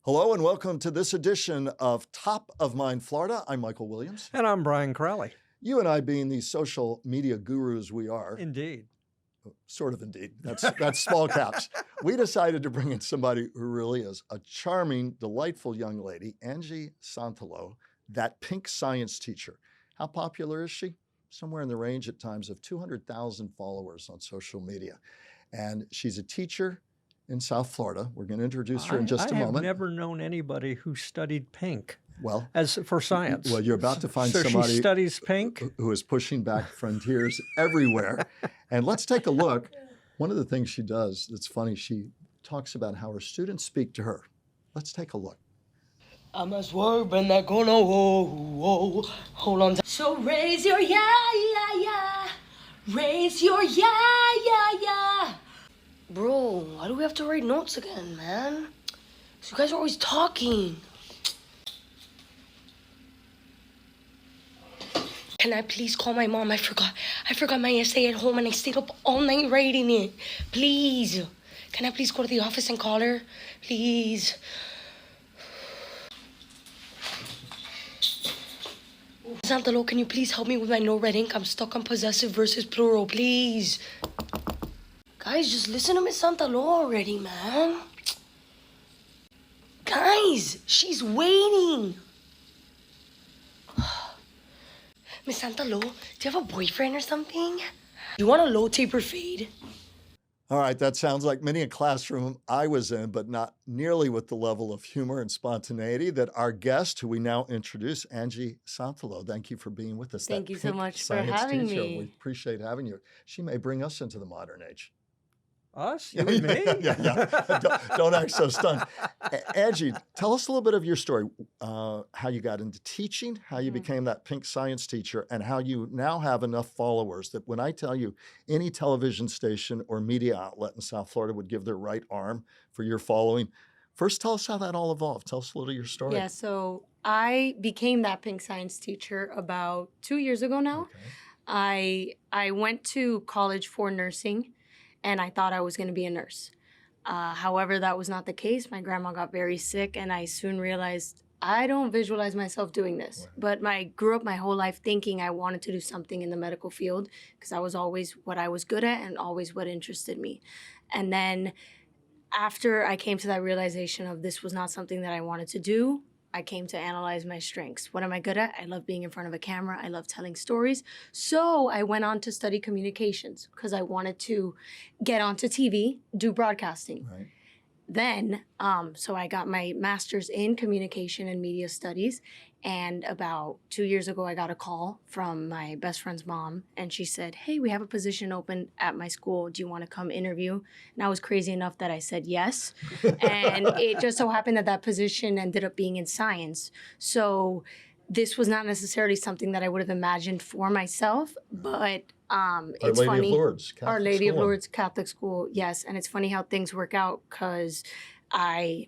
Hello and welcome to this edition of Top of Mind Florida. I'm Michael Williams. And I'm Brian Crowley. You and I being the social media gurus we are. Indeed. Sort of indeed. That's small caps. We decided to bring in somebody who really is a charming, delightful young lady, Angie Santalo, that pink science teacher. How popular is she? Somewhere in the range at times of 200,000 followers on social media. And she's a teacher in South Florida. We're going to introduce her in just a moment. I have never known anybody who studied pink. Well, as for science. Well, you're about to find so somebody she studies pink who is pushing back frontiers everywhere. And let's take a look. One of the things she does that's funny, she talks about how her students speak to her. Let's take a look. I must work, but not gonna hold on. So raise your yeah. Raise your yeah. Bro, why do we have to write notes again, man? So you guys are always talking. Can I please call my mom? I forgot my essay at home and I stayed up all night writing it. Please. Can I please go to the office and call her? Please. Santalo, can you please help me with my no red ink? I'm stuck on possessive versus plural, please. Guys, just listen to Miss Santalo already, man. Guys, she's waiting. Miss Santalo, do you have a boyfriend or something? You want a low taper fade? All right, that sounds like many a classroom I was in, but not nearly with the level of humor and spontaneity that our guest, who we now introduce, Angie Santalo. Thank you for being with us. Thank you so much for having me. We appreciate having you. She may bring us into the modern age. Us? You and me? Yeah. Don't act so stunned. Angie, tell us a little bit of your story, how you got into teaching, how you became that pink science teacher, and how you now have enough followers that when I tell you any television station or media outlet in South Florida would give their right arm for your following. First, tell us how that all evolved. Tell us a little of your story. Yeah, so I became that pink science teacher about 2 years ago now. Okay. I went to college for nursing, and I thought I was going to be a nurse. However, that was not the case. My grandma got very sick, and I soon realized I don't visualize myself doing this. Right. But I grew up my whole life thinking I wanted to do something in the medical field because I was always what I was good at and always what interested me. And then after I came to that realization of this was not something that I wanted to do, I came to analyze my strengths. What am I good at? I love being in front of a camera. I love telling stories. So I went on to study communications because I wanted to get onto TV, do broadcasting. Right. Then, so I got my master's in communication and media studies. And about 2 years ago, I got a call from my best friend's mom. And she said, hey, we have a position open at my school. Do you want to come interview? And I was crazy enough that I said yes. And it just so happened that that position ended up being in science. So this was not necessarily something that I would have imagined for myself, but it's funny. Our Lady of Lourdes Catholic School, yes. And it's funny how things work out because I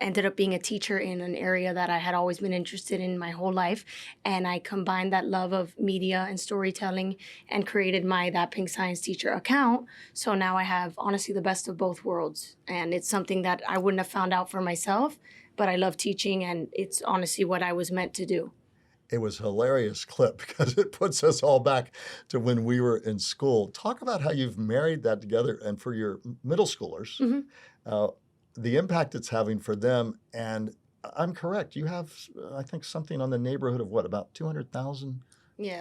ended up being a teacher in an area that I had always been interested in my whole life. And I combined that love of media and storytelling and created my That Pink Science Teacher account. So now I have, honestly, the best of both worlds. And it's something that I wouldn't have found out for myself, but I love teaching, and it's honestly what I was meant to do. It was a hilarious clip because it puts us all back to when we were in school. Talk about how you've married that together, and for your middle schoolers, the impact it's having for them. And I'm correct. You have, I think, something on the neighborhood of what, about 200,000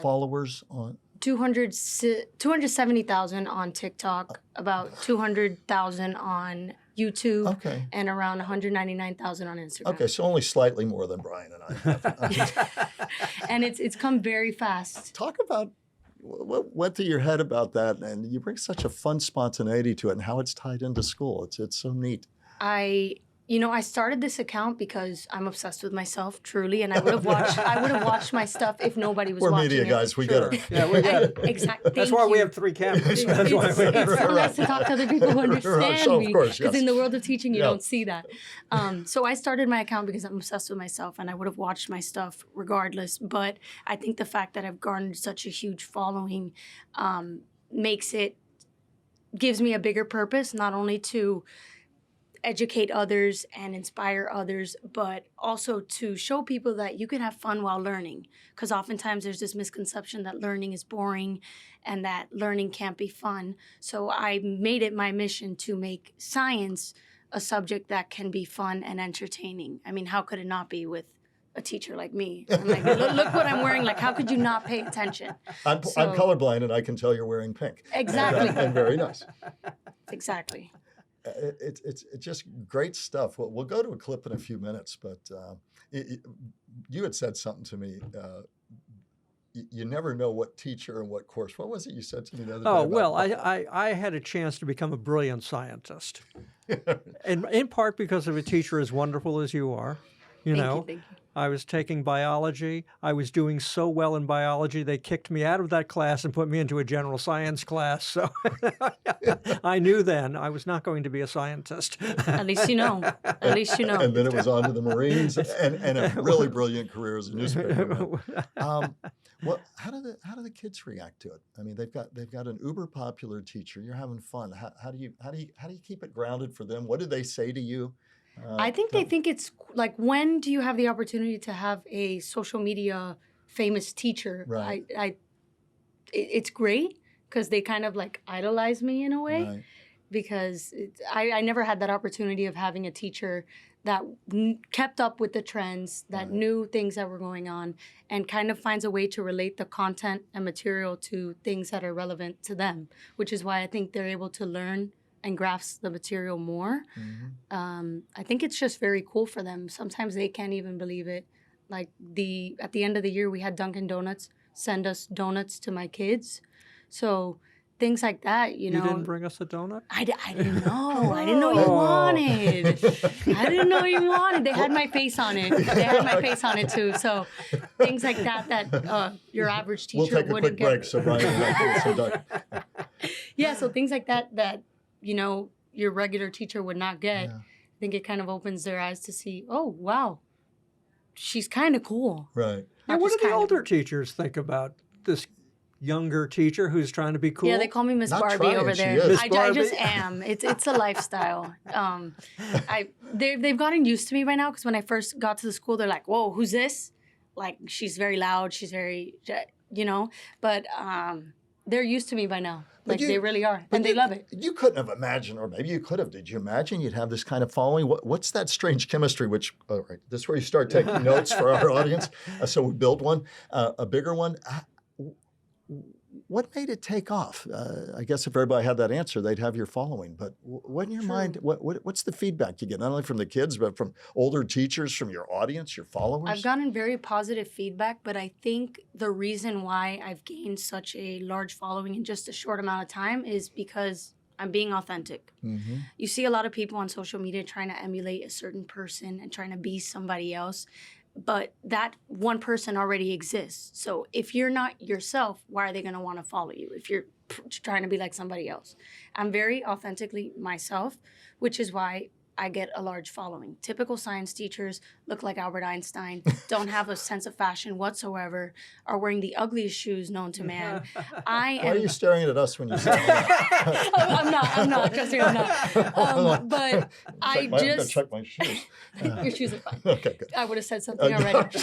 followers on? 270,000 on TikTok, about 200,000 on YouTube, and around 199,000 on Instagram. Okay, so only slightly more than Brian and I have. And it's come very fast. Talk about what went through your head about that, and you bring such a fun spontaneity to it and how it's tied into school. It's so neat. I started this account because I'm obsessed with myself, truly, and I would have watched my stuff if nobody was watching it. We're media guys, we get it. Yeah, we get it. Exactly. That's why we have 3 cameras. That's why we it's so nice to talk to other people who understand me, because in the world of teaching, you don't see that. So I started my account because I'm obsessed with myself, and I would have watched my stuff regardless. But I think the fact that I've garnered such a huge following gives me a bigger purpose, not only to educate others and inspire others, but also to show people that you can have fun while learning. Because oftentimes there's this misconception that learning is boring and that learning can't be fun. So I made it my mission to make science a subject that can be fun and entertaining. I mean, how could it not be with a teacher like me? I'm like, look what I'm wearing. Like, how could you not pay attention? I'm colorblind, and I can tell you're wearing pink. Exactly. And very nice. Exactly. It's just great stuff. We'll go to a clip in a few minutes, but you had said something to me. You never know what teacher and what course. What was it you said to me the other day? Oh, well, I had a chance to become a brilliant scientist. And in part because of a teacher as wonderful as you are. Thank you. I was taking biology. I was doing so well in biology, they kicked me out of that class and put me into a general science class. So I knew then I was not going to be a scientist. At least you know. At least you know. And then it was on to the Marines and a really brilliant career as a newspaper. Well, how do the kids react to it? I mean, they've got an uber popular teacher. You're having fun. How do you keep it grounded for them? What do they say to you? I think they think it's like, when do you have the opportunity to have a social media famous teacher? Right. It's great because they kind of like idolize me in a way, Right. because I never had that opportunity of having a teacher that kept up with the trends, that Right. knew things that were going on, and kind of finds a way to relate the content and material to things that are relevant to them, which is why I think they're able to learn and grasp the material more. Mm-hmm. I think it's just very cool for them. Sometimes they can't even believe it. Like at the end of the year, we had Dunkin' Donuts send us donuts to my kids. So things like that, you know. You didn't bring us a donut? I didn't know. I didn't know you wanted. I didn't know you wanted. They had my face on it. They had my face on it too. So things like that your average teacher We'll take a wouldn't quick break get. so Brian can get some Dunkin'. Yeah, so things like that you know, your regular teacher would not get. Yeah. I think it kind of opens their eyes to see, oh, wow, she's kind of cool. Right. Now, Not what do just the kind of. older teachers think about this younger teacher who's trying to be cool? Yeah, they call me Miss Not Barbie trying, over she there. is. Miss I Barbie? just am. It's a lifestyle. They've gotten used to me by now, because when I first got to the school, they're like, whoa, who's this? Like, she's very loud. She's very, you know, but they're used to me by now. Like, they really are. And they love it. You couldn't have imagined, or maybe you could have. Did you imagine you'd have this kind of following? What's that strange chemistry? Which, all right, this is where you start taking notes for our audience. So we build one, a bigger one. What made it take off? I guess if everybody had that answer, they'd have your following. But what in your mind? What's the feedback you get, not only from the kids, but from older teachers, from your audience, your followers? I've gotten very positive feedback, but I think the reason why I've gained such a large following in just a short amount of time is because I'm being authentic. Mm-hmm. You see a lot of people on social media trying to emulate a certain person and trying to be somebody else, but that one person already exists. So if you're not yourself, why are they going to want to follow you if you're trying to be like somebody else? I'm very authentically myself, which is why I get a large following. Typical science teachers look like Albert Einstein, don't have a sense of fashion whatsoever, are wearing the ugliest shoes known to man. Why are you staring at us when you say that? I'm not. Trust me, I'm not. But I'm gonna check my shoes. your shoes are fine. Okay, good. I would have said something already.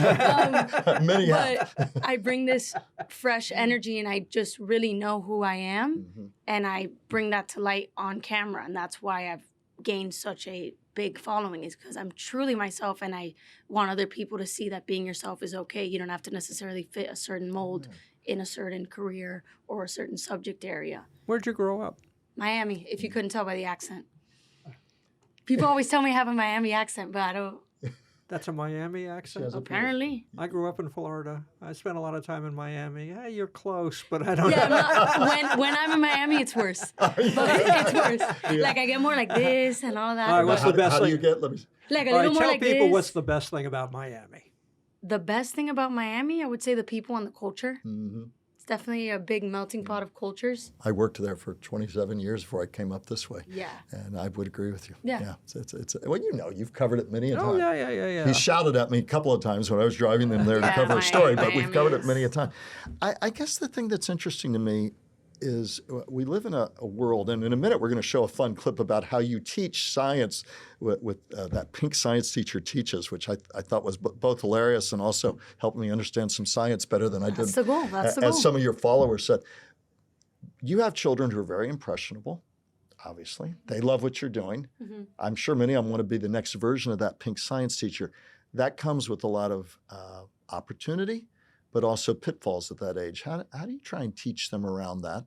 Many have. But I bring this fresh energy, and I just really know who I am, Mhm. and I bring that to light on camera, and that's why I've gained such a big following, is because I'm truly myself, and I want other people to see that being yourself is okay. You don't have to necessarily fit a certain mold in a certain career or a certain subject area. Where'd you grow up? Miami, if you couldn't tell by the accent. People always tell me I have a Miami accent, but I don't. That's a Miami accent? has a- Apparently. I grew up in Florida. I spent a lot of time in Miami. Hey, you're close, but I don't Yeah, know. when I'm in Miami, it's worse. But it's worse. Like, I get more like this and all that. All right, what's How the best how do thing? you get? Let me. Like a All little right, more tell like people this. what's the best thing about Miami. The best thing about Miami, I would say the people and the culture. Mm-hmm. It's definitely a big melting pot of cultures. I worked there for 27 years before I came up this way. Yeah. And I would agree with you. Yeah. It's well, you know, you've covered it many a time. Oh, yeah. He shouted at me a couple of times when I was driving them there to Yeah, cover a story, but Miami we've covered it is- many a time. I guess the thing that's interesting to me, is we live in a world, and in a minute we're going to show a fun clip about how you teach science with that pink science teacher teaches, which I thought was both hilarious and also helped me understand some science better than I did. That's the goal. That's the goal. As some of your followers said, you have children who are very impressionable. Obviously, they love what you're doing. Mm-hmm. I'm sure many of them want to be the next version of that pink science teacher. That comes with a lot of opportunity, but also pitfalls at that age. How do you try and teach them around that?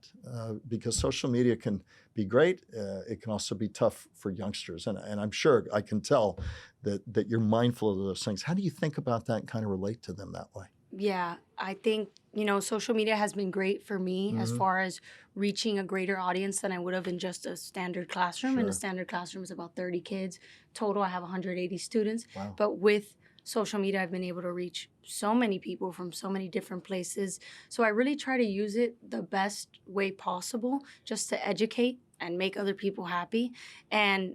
Because social media can be great. It can also be tough for youngsters. And I'm sure I can tell that you're mindful of those things. How do you think about that and kind of relate to them that way? Yeah, I think, social media has been great for me as far as reaching a greater audience than I would have in just a standard classroom. Sure. And a standard classroom is about 30 kids. Total, I have 180 students. Wow. But with social media, I've been able to reach so many people from so many different places. So I really try to use it the best way possible just to educate and make other people happy. And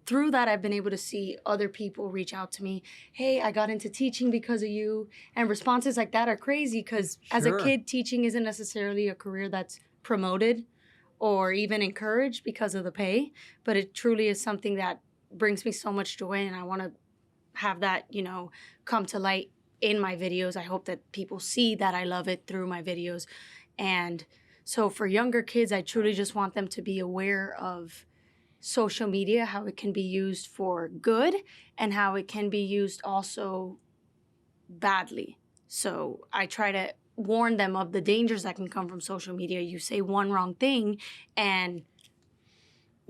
through that, I've been able to see other people reach out to me. Hey, I got into teaching because of you. And responses like that are crazy because as a Sure. kid, teaching isn't necessarily a career that's promoted or even encouraged because of the pay. But it truly is something that brings me so much joy, and I want to have that, come to light in my videos. I hope that people see that I love it through my videos. And so for younger kids, I truly just want them to be aware of social media, how it can be used for good and how it can be used also badly. So I try to warn them of the dangers that can come from social media. You say one wrong thing and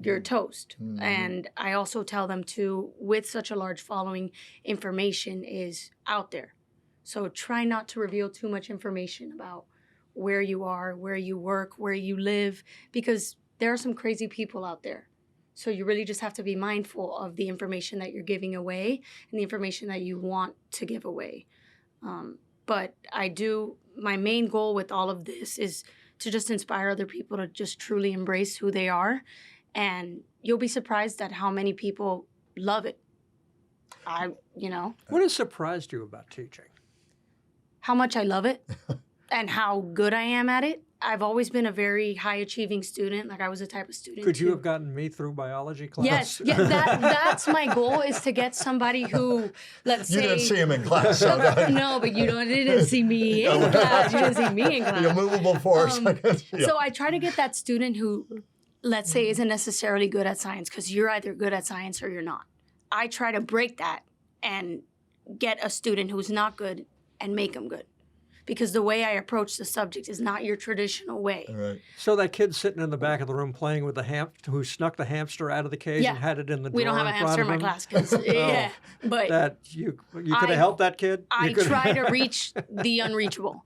you're toast. Mm-hmm. And I also tell them to, with such a large following, information is out there. So try not to reveal too much information about where you are, where you work, where you live, because there are some crazy people out there. So you really just have to be mindful of the information that you're giving away and the information that you want to give away. But my main goal with all of this is to just inspire other people to just truly embrace who they are. And you'll be surprised at how many people love it. What has surprised you about teaching? How much I love it and how good I am at it. I've always been a very high-achieving student. Like, I was the type of student. Could you have gotten me through biology class? Yes, yeah, that's my goal, is to get somebody who, let's say... You didn't see him in class. No, but you didn't see me in class. You didn't see me in class. The immovable force. Yeah. So I try to get that student who, let's say, isn't necessarily good at science, because you're either good at science or you're not. I try to break that and get a student who's not good and make them good. Because the way I approach the subject is not your traditional way. Right. So that kid sitting in the back of the room playing with the who snuck the hamster out of the cage and had it in the drawer We don't have a in front hamster of in my him? class, because but That you could have helped that kid? I try to reach the unreachable.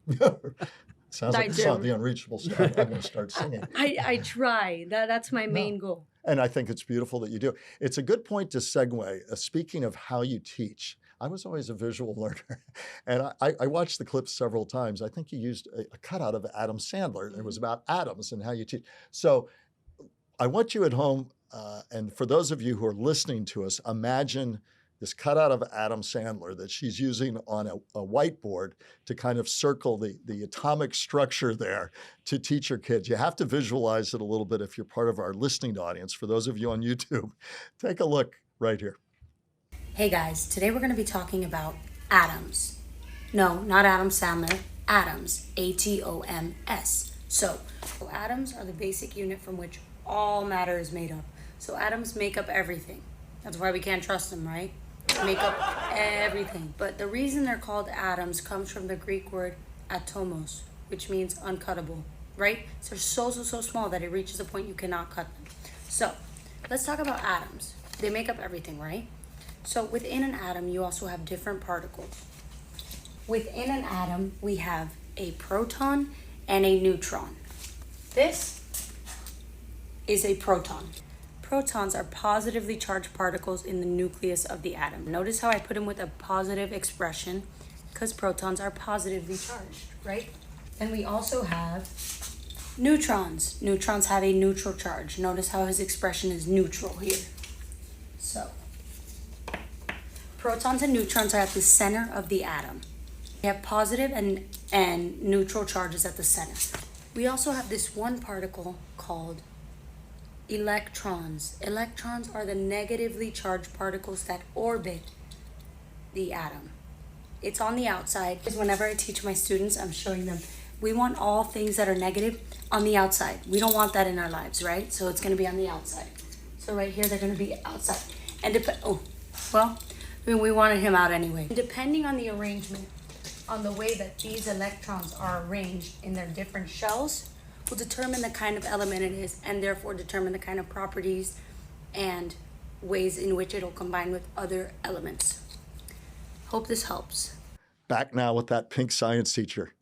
Sounds I like do. the unreachable stuff. I'm going to start singing. I try. That's my main goal. And I think it's beautiful that you do. It's a good point to segue. Speaking of how you teach, I was always a visual learner. And I watched the clips several times. I think you used a cutout of Adam Sandler. It was about atoms and how you teach. So I want you at home, and for those of you who are listening to us, imagine this cutout of Adam Sandler that she's using on a whiteboard to kind of circle the atomic structure there to teach her kids. You have to visualize it a little bit if you're part of our listening audience. For those of you on YouTube, take a look right here. Hey guys, today we're going to be talking about atoms. No, not Adam Sandler, atoms, A-T-O-M-S. So atoms are the basic unit from which all matter is made up. So atoms make up everything. That's why we can't trust them, right? Make up everything. But the reason they're called atoms comes from the Greek word atomos, which means uncuttable, right? So they're so small that it reaches a point you cannot cut them. So let's talk about atoms. They make up everything, right? So within an atom, you also have different particles. Within an atom, we have a proton and a neutron. This is a proton. Protons are positively charged particles in the nucleus of the atom. Notice how I put them with a positive expression, because protons are positively charged, right? Then we also have neutrons. Neutrons have a neutral charge. Notice how his expression is neutral here. So protons and neutrons are at the center of the atom. We have positive and neutral charges at the center. We also have this one particle called electrons. Electrons are the negatively charged particles that orbit the atom. It's on the outside. Because whenever I teach my students, I'm showing them, we want all things that are negative on the outside. We don't want that in our lives, right? So it's going to be on the outside. So right here, they're going to be outside. And we wanted him out anyway. Depending on the arrangement, on the way that these electrons are arranged in their different shells, will determine the kind of element it is, and therefore determine the kind of properties and ways in which it'll combine with other elements. Hope this helps. Back now with that pink science teacher.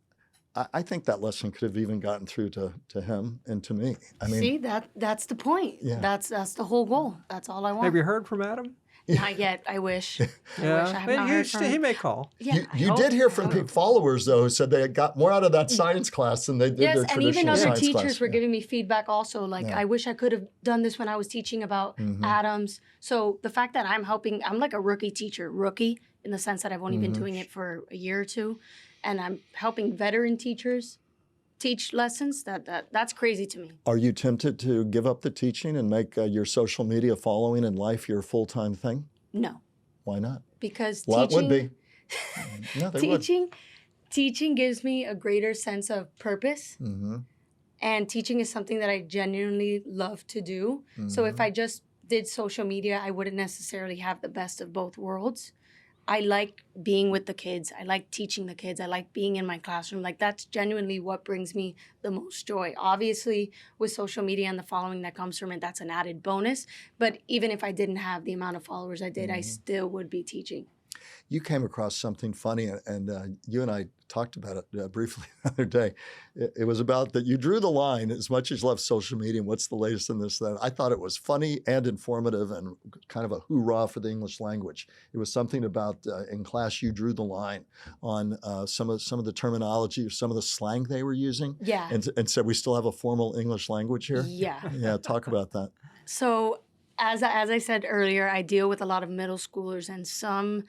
I think that lesson could have even gotten through to him and to me. I mean, See, that's the point. Yeah. That's the whole goal. That's all I want. Have you heard from Adam? Not yet. I wish. I wish I have not heard from He him. may call. Yeah, I you hope. did hear from followers, though, who said they got more out of that science class than they did Yes, their and traditional even other science teachers class. were Yeah. giving me feedback also. Like, Yeah. I wish I could have done this when I was teaching about atoms. So the fact that I'm helping, I'm like a rookie teacher, rookie in the sense that I've only been doing it for a year or two. And I'm helping veteran teachers teach lessons. That's crazy to me. Are you tempted to give up the teaching and make your social media following in life your full-time thing? No, Why not? because Well, it teaching, would be. No, they would. teaching gives me a greater sense of purpose. Mm-hmm. And teaching is something that I genuinely love to do. So if I just did social media, I wouldn't necessarily have the best of both worlds. I like being with the kids. I like teaching the kids. I like being in my classroom. Like, that's genuinely what brings me the most joy. Obviously, with social media and the following that comes from it, that's an added bonus. But even if I didn't have the amount of followers I did, I still would be teaching. You came across something funny, and you and I talked about it briefly the other day. It was about that you drew the line as much as you love social media and what's the latest in this, that. I thought it was funny and informative and kind of a hoorah for the English language. It was something about in class you drew the line on some of the terminology or some of the slang they were using. Yeah. And said we still have a formal English language here. Yeah. Yeah, talk about that. So as I said earlier, I deal with a lot of middle schoolers, and some,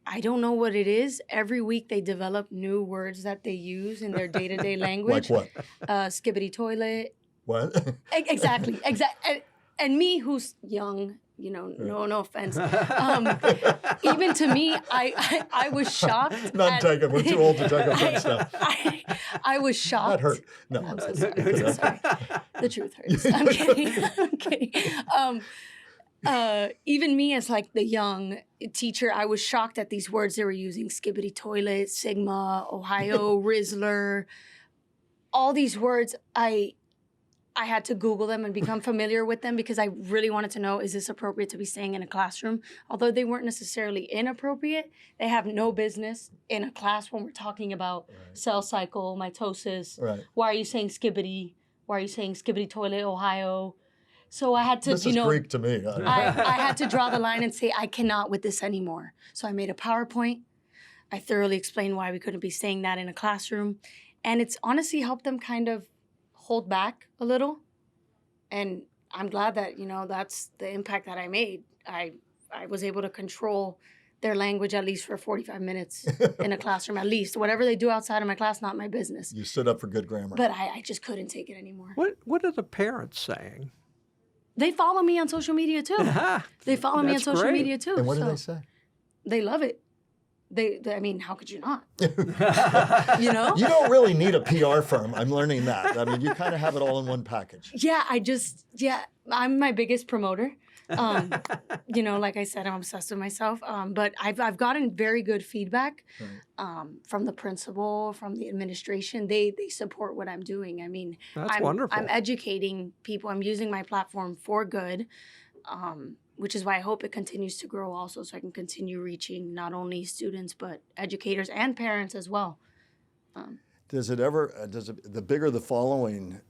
I don't know what it is. Every week they develop new words that they use in their day-to-day language. Like what? Skibbity toilet. What? Exactly. And me, who's young, no offense. Even to me, I was shocked. None taken. We're too old to take offense now. I was shocked. That hurt. No. I'm so sorry. I'm so sorry. The truth hurts. I'm kidding. I'm kidding. Even me as like the young teacher, I was shocked at these words they were using: skibbity toilet, Sigma, Ohio, Rizzler. All these words, I had to Google them and become familiar with them because I really wanted to know, is this appropriate to be saying in a classroom? Although they weren't necessarily inappropriate, they have no business in a class when we're talking about cell cycle, mitosis. Right. Why are you saying skibbity? Why are you saying skibbity toilet, Ohio? So I had to, This is Greek to me. I had to draw the line and say, I cannot with this anymore. So I made a PowerPoint. I thoroughly explained why we couldn't be saying that in a classroom. And it's honestly helped them kind of hold back a little. And I'm glad that, that's the impact that I made. I was able to control their language at least for 45 minutes in a classroom, at least. Whatever they do outside of my class, not my business. You stood up for good grammar. But I just couldn't take it anymore. What are the parents saying? They follow me on social media too. They follow me on That's social great. media too. And what do so they say? They love it. I mean, how could you not? You don't really need a PR firm. I'm learning that. I mean, you kind of have it all in one package. Yeah, I'm my biggest promoter. Like I said, I'm obsessed with myself. But I've gotten very good feedback from the principal, from the administration. They support what I'm doing. I mean, That's wonderful. I'm educating people. I'm using my platform for good. Which is why I hope it continues to grow also, so I can continue reaching not only students, but educators and parents as well. The bigger the following,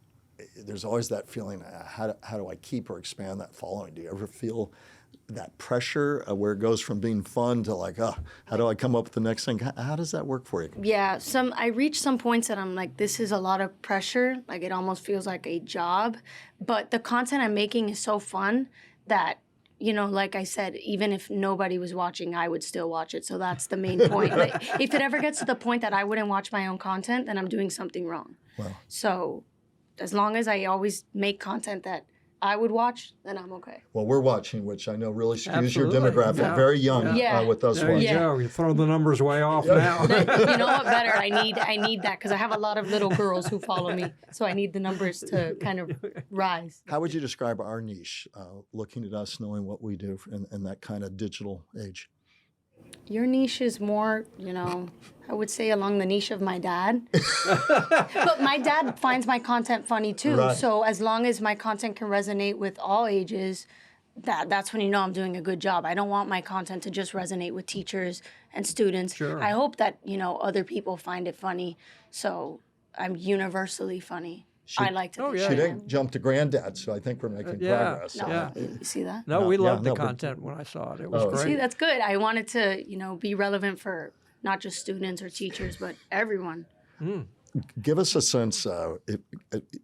there's always that feeling, how do I keep or expand that following? Do you ever feel that pressure where it goes from being fun to like, how do I come up with the next thing? How does that work for you? Yeah, I reach some points that I'm like, this is a lot of pressure. Like, it almost feels like a job. But the content I'm making is so fun that, like I said, even if nobody was watching, I would still watch it. So that's the main point. Like, if it ever gets to the point that I wouldn't watch my own content, then I'm doing something wrong. Wow. So as long as I always make content that I would watch, then I'm okay. Well, we're watching, which I know really skews your Absolutely. demographic. Yeah. Very young Yeah. with us There you watching. Yeah. go. You throw the numbers way off now. You know what? Better. I need that because I have a lot of little girls who follow me, so I need the numbers to kind of rise. How would you describe our niche, looking at us, knowing what we do in that kind of digital age? Your niche is more, I would say along the niche of my dad. But my dad finds my content funny too. Right. So as long as my content can resonate with all ages, that's when you know I'm doing a good job. I don't want my content to just resonate with teachers and students. Sure. I hope that, other people find it funny. So I'm universally funny. I like to think yeah. She I didn't am. jump to granddad, so I think we're making yeah. progress. No, Yeah. you see that? No, No, we yeah, loved the no, but- content when I saw it. It was Oh, great. See, that's good. I wanted to, be relevant for not just students or teachers, but everyone. Give us a sense.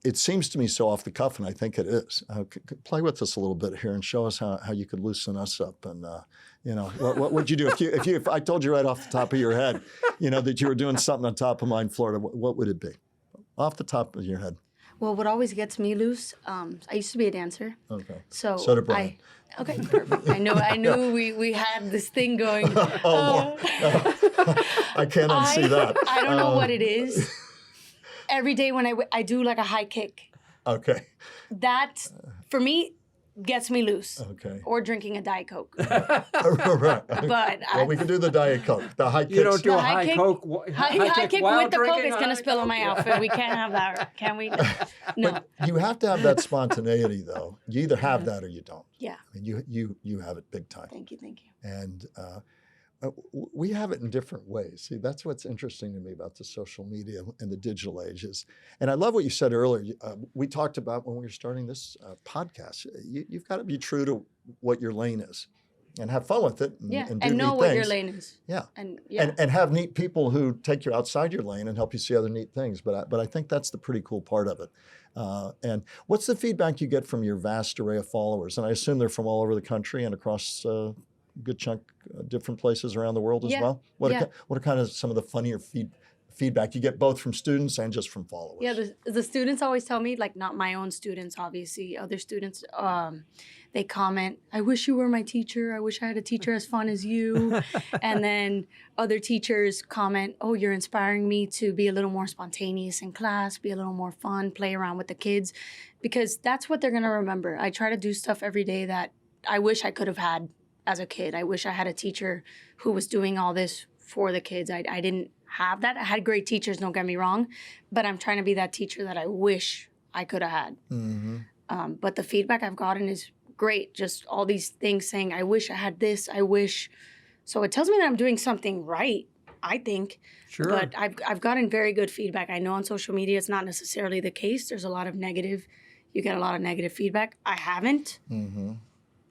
It seems to me so off the cuff, and I think it is. Play with us a little bit here and show us how you could loosen us up. And what would you do if I told you right off the top of your head, that you were doing something on Top of Mind, Florida? What would it be, off the top of your head? Well, what always gets me loose, I used to be a dancer. Okay. So did Brian. Okay, perfect. I knew we had this thing going. I can't unsee that. I don't know what it is. Every day when I do like a high kick, Okay. that for me gets me loose. Okay. Or drinking a Diet Coke. Right. But Well, we can do the Diet Coke. The high kicks. You don't do The a high high kick- Coke. high kick while with the Coke drinking is a going to high spill on Coke? my outfit. We can't have that, can we? No. You have to have that spontaneity, though. You either have that or you don't. Yeah. I mean, you have it big time. Thank you. And we have it in different ways. See, that's what's interesting to me about the social media and the digital ages. And I love what you said earlier. We talked about when we were starting this podcast. You've got to be true to what your lane is, and have fun with it. Yeah. and do And know neat what things. your lane is. Yeah. And And have neat people who take you outside your lane and help you see other neat things. But I think that's the pretty cool part of it. And what's the feedback you get from your vast array of followers? And I assume they're from all over the country and across a good chunk different places around the world as Yeah, well. yeah. What are kind of some of the funnier feedback you get both from students and just from followers? Yeah, the students always tell me, like not my own students, obviously, other students, they comment, I wish you were my teacher. I wish I had a teacher as fun as you. And then other teachers comment, oh, you're inspiring me to be a little more spontaneous in class, be a little more fun, play around with the kids, because that's what they're going to remember. I try to do stuff every day that I wish I could have had as a kid. I wish I had a teacher who was doing all this for the kids. I didn't have that. I had great teachers, don't get me wrong, but I'm trying to be that teacher that I wish I could have had. Mm-hmm. But the feedback I've gotten is great. Just all these things saying, I wish I had this, I wish. So it tells me that I'm doing something right, I think. Sure. But I've gotten very good feedback. I know on social media it's not necessarily the case. There's a lot of negative. You get a lot of negative feedback. I haven't. Mm-hmm.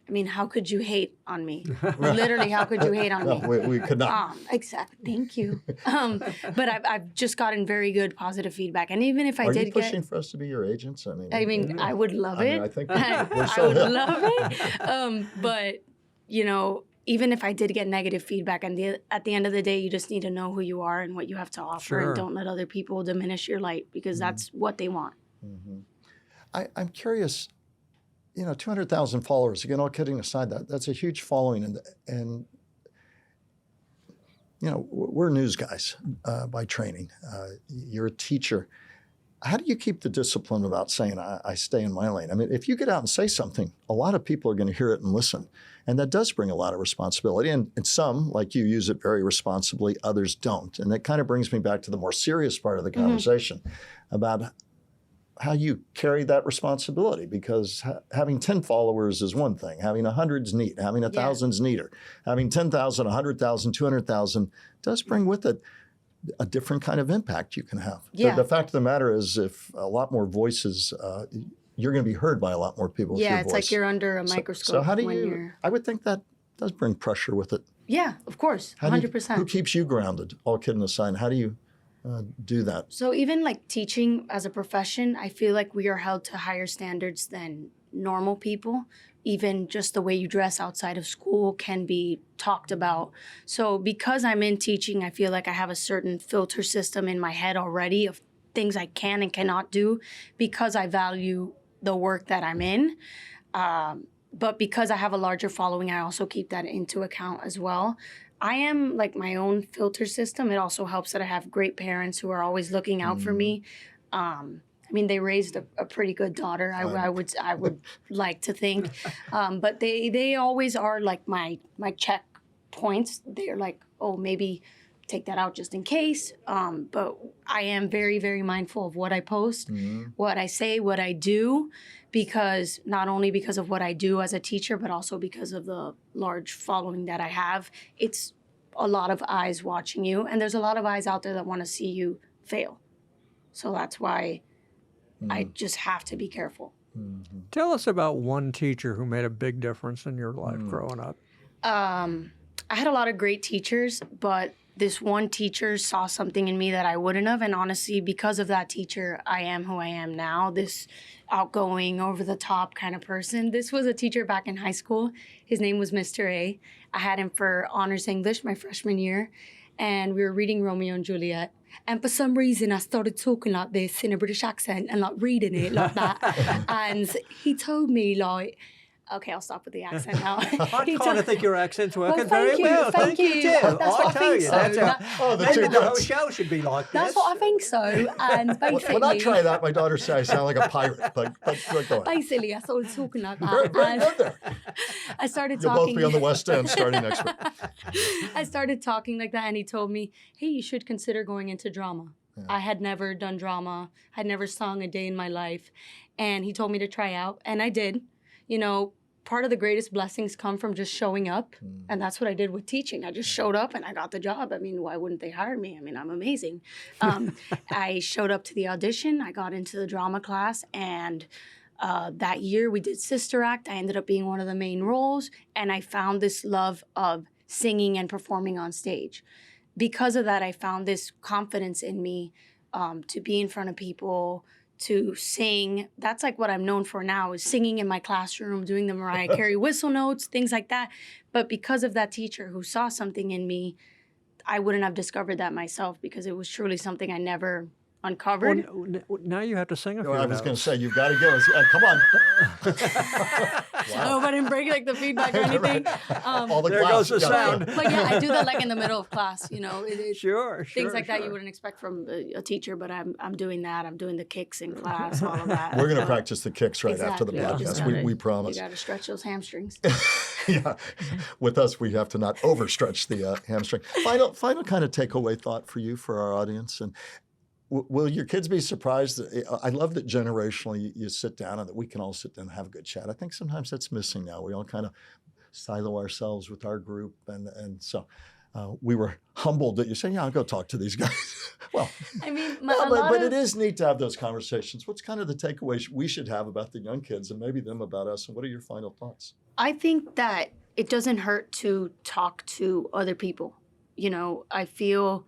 I mean, how could you hate on me? Literally, how could you hate on me? No, we could not. Exactly. Thank you. But I've just gotten very good positive feedback. And even if I Are did you pushing get, for us to be your agents? I would love it. I think I so would hip. love it. But, even if I did get negative feedback, and at the end of the day, you just need to know who you are and what you have to offer, Sure. and don't let other people diminish your light, because that's what they want. Mm-hmm. I'm curious. 200,000 followers. Again, all kidding aside, that's a huge following, and we're news guys by training. You're a teacher. How do you keep the discipline about saying I stay in my lane? I mean, if you get out and say something, a lot of people are going to hear it and listen, and that does bring a lot of responsibility. And some, like you, use it very responsibly. Others don't, and that kind of brings me back to the more serious part of the conversation about how you carry that responsibility, because having 10 followers is one thing. Having 100's neat. Having 1,000's neater. Having 10,000, 100,000, 200,000 does bring with it a different kind of impact you can have. Yeah. The fact of the matter is, if a lot more voices, you're going to be heard by a lot more people. Yeah, with your it's voice. like you're under a microscope. So how do when you? you're... I would think that does bring pressure with it. Yeah, of course, How do you- 100%. Who keeps you grounded? All kidding aside, how do you do that? So even like teaching as a profession, I feel like we are held to higher standards than normal people. Even just the way you dress outside of school can be talked about. So because I'm in teaching, I feel like I have a certain filter system in my head already of things I can and cannot do because I value the work that I'm in. But because I have a larger following, I also keep that into account as well. I am like my own filter system. It also helps that I have great parents who are always looking out for me. I mean, they raised a pretty good daughter. I would like to think, but they always are like my check points. They're like, oh, maybe take that out just in case. But I am very, very mindful of what I post, what I say, what I do, because not only because of what I do as a teacher, but also because of the large following that I have. It's a lot of eyes watching you, and there's a lot of eyes out there that want to see you fail. So that's why I just have to be careful. Tell us about one teacher who made a big difference in your life growing up. I had a lot of great teachers, but this one teacher saw something in me that I wouldn't have. And honestly, because of that teacher, I am who I am now, this outgoing, over-the-top kind of person. This was a teacher back in high school. His name was Mr. A. I had him for honors English my freshman year, and we were reading Romeo and Juliet. And for some reason, I started talking like this in a British accent and like reading it like that. And he told me like, okay, I'll stop with the accent now. I kind of think your accent's working thank very you, well. thank you you. too. That's what I tell think you, so. that's maybe the whole That's- show should be like this. That's what I think so. And basically, When I try that, my daughter says I sound like a pirate, but go ahead. basically, I started talking like that. Very, very And good there. I started You'll talking. both be on the West End starting next week. I started talking like that, and he told me, hey, you should consider going into drama. I had never done drama. I'd never sung a day in my life. And he told me to try out, and I did. You know, part of the greatest blessings come from just showing up. And that's what I did with teaching. I just showed up and I got the job. I mean, why wouldn't they hire me? I mean, I'm amazing. I showed up to the audition. I got into the drama class, and that year we did Sister Act. I ended up being one of the main roles, and I found this love of singing and performing on stage. Because of that, I found this confidence in me to be in front of people, to sing. That's like what I'm known for now, is singing in my classroom, doing the Mariah Carey whistle notes, things like that. But because of that teacher who saw something in me, I wouldn't have discovered that myself, because it was truly something I never uncovered. Now you have to sing a few I was going notes. to say, you've got to give us, come on. I hope I didn't break like the feedback or anything. All the There glass, goes the yeah. sound. But yeah, I do that like in the middle of class, you know. Sure, Things like that you sure. wouldn't expect from a teacher, but I'm doing that. I'm doing the kicks in class, all of that. We're going to So, practice the kicks right after the exactly. You just podcast. gotta- We promise. You got to stretch those hamstrings. Yeah. With us, we have to not overstretch the hamstring. Final kind of takeaway thought for you, for our audience. And will your kids be surprised? I love that generationally you sit down and that we can all sit down and have a good chat. I think sometimes that's missing now. We all kind of silo ourselves with our group. And so we were humbled that you say, yeah, I'll go talk to these guys. Well, I mean, but it is neat to have those conversations. What's kind of the takeaway we should have about the young kids, and maybe them about us? And what are your final thoughts? I think that it doesn't hurt to talk to other people. You know, I feel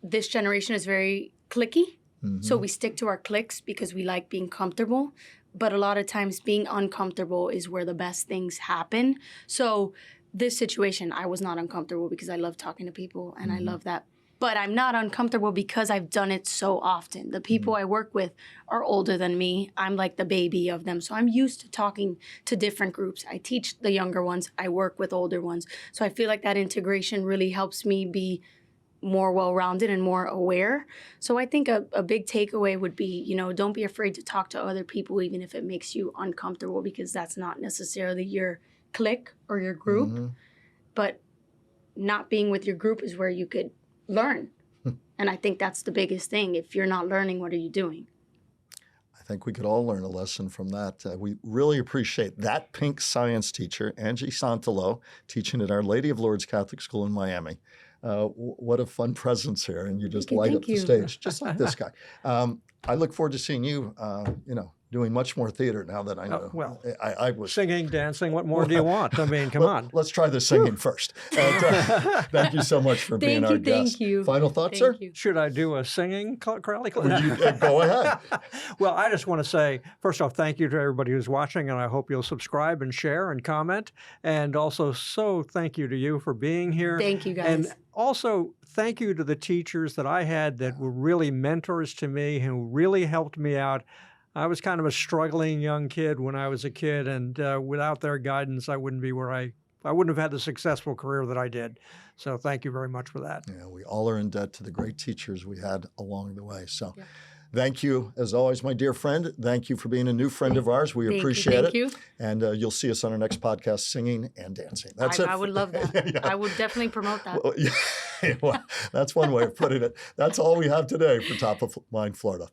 this generation is very cliquey. So we stick to our cliques because we like being comfortable. But a lot of times being uncomfortable is where the best things happen. So this situation, I was not uncomfortable because I love talking to people and I love that. But I'm not uncomfortable because I've done it so often. The people I work with are older than me. I'm like the baby of them. So I'm used to talking to different groups. I teach the younger ones. I work with older ones. So I feel like that integration really helps me be more well-rounded and more aware. So I think a big takeaway would be, you know, don't be afraid to talk to other people, even if it makes you uncomfortable, because that's not necessarily your clique or your group. But not being with your group is where you could learn. And I think that's the biggest thing. If you're not learning, what are you doing? I think we could all learn a lesson from that. We really appreciate that pink science teacher, Angie Santalo, teaching at Our Lady of Lourdes Catholic School in Miami. What a fun presence here, and you just light up the stage, just like this guy. I look forward to seeing you, doing much more theater now that I know. well, I was singing, dancing, what more do you want? I mean, come on. Let's try the singing first. And, thank you so much for being our guest. Thank you. Final thoughts, Thank sir? you. Should I do a singing Crowley? Go ahead. Well, I just want to say, first off, thank you to everybody who's watching, and I hope you'll subscribe and share and comment. And also, so thank you to you for being here. Thank you, guys. And also, thank you to the teachers that I had that were really mentors to me, who really helped me out. I was kind of a struggling young kid when I was a kid, and without their guidance, I wouldn't be where I wouldn't have had the successful career that I did. So thank you very much for that. Yeah, we all are in debt to the great teachers we had along the way. So thank you, as always, my dear friend. Thank you for being a new friend of ours. We appreciate it. Thank you. And you'll see us on our next podcast, singing and dancing. That's it. I would love that. Yeah. I would definitely promote that. Well, yeah, well, that's one way of putting it. That's all we have today for Top of Mind Florida.